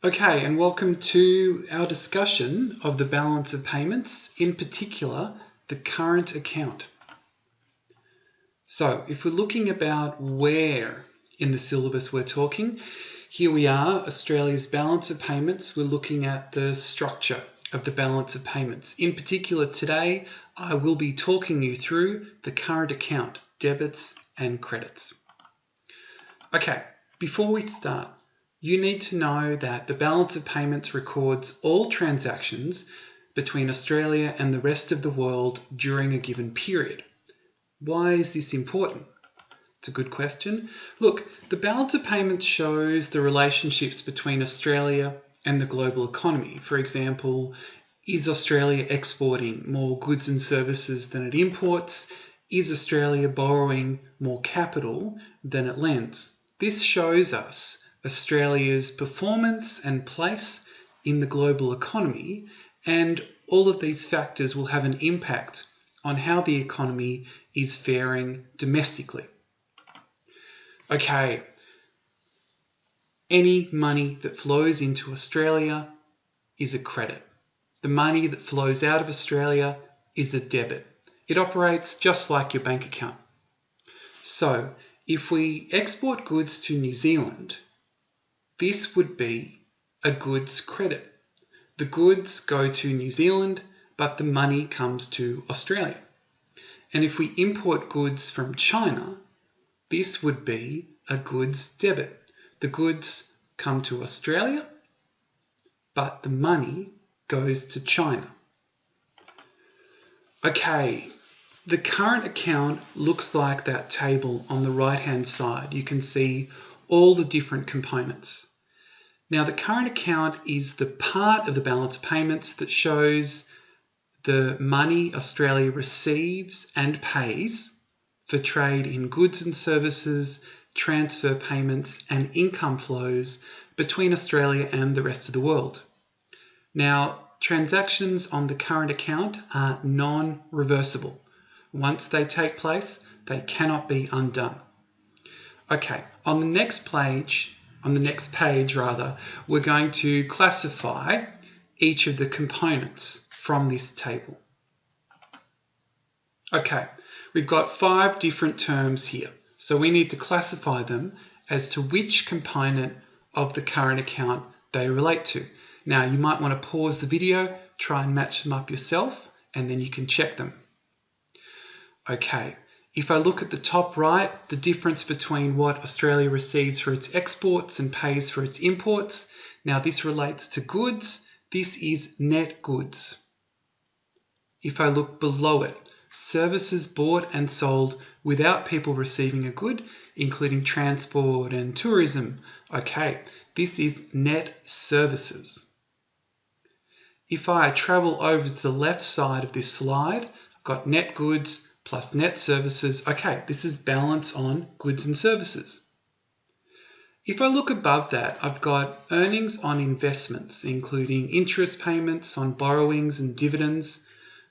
Okay, and welcome to our discussion of the balance of payments, in particular, the current account. So if we're looking about where in the syllabus we're talking, here we are, Australia's balance of payments. We're looking at the structure of the balance of payments. In particular today, I will be talking you through the current account, debits and credits. Okay, before we start, you need to know that the balance of payments records all transactions between Australia and the rest of the world during a given period. Why is this important? It's a good question. Look, the balance of payments shows the relationships between Australia and the global economy. For example, is Australia exporting more goods and services than it imports? Is Australia borrowing more capital than it lends? This shows us Australia's performance and place in the global economy, and all of these factors will have an impact on how the economy is faring domestically. Okay, any money that flows into Australia is a credit. The money that flows out of Australia is a debit. It operates just like your bank account. So, if we export goods to New Zealand, this would be a goods credit. The goods go to New Zealand, but the money comes to Australia. And if we import goods from China, this would be a goods debit. The goods come to Australia, but the money goes to China. Okay, the current account looks like that table on the right-hand side. You can see all the different components. Now, the current account is the part of the balance of payments that shows the money Australia receives and pays for trade in goods and services, transfer payments, and income flows between Australia and the rest of the world. Now, transactions on the current account are non-reversible. Once they take place, they cannot be undone. Okay, on the next page, we're going to classify each of the components from this table. Okay, we've got 5 different terms here, so we need to classify them as to which component of the current account they relate to. Now, you might want to pause the video, try and match them up yourself, and then you can check them. Okay, if I look at the top right, the difference between what Australia receives for its exports and pays for its imports, now this relates to goods. This is net goods. If I look below it, services bought and sold without people receiving a good, including transport and tourism. Okay, this is net services. If I travel over to the left side of this slide, I've got net goods plus net services. Okay, this is balance on goods and services. If I look above that, I've got earnings on investments, including interest payments on borrowings and dividends.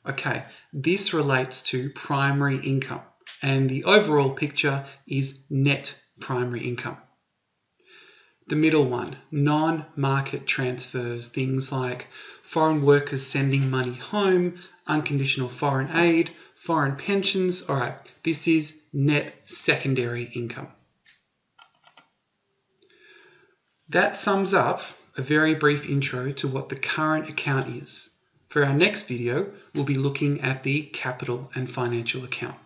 Okay, this relates to primary income, and the overall picture is net primary income. The middle one, non-market transfers, things like foreign workers sending money home, unconditional foreign aid, foreign pensions. All right, this is net secondary income. That sums up a very brief intro to what the current account is. For our next video, we'll be looking at the capital and financial account.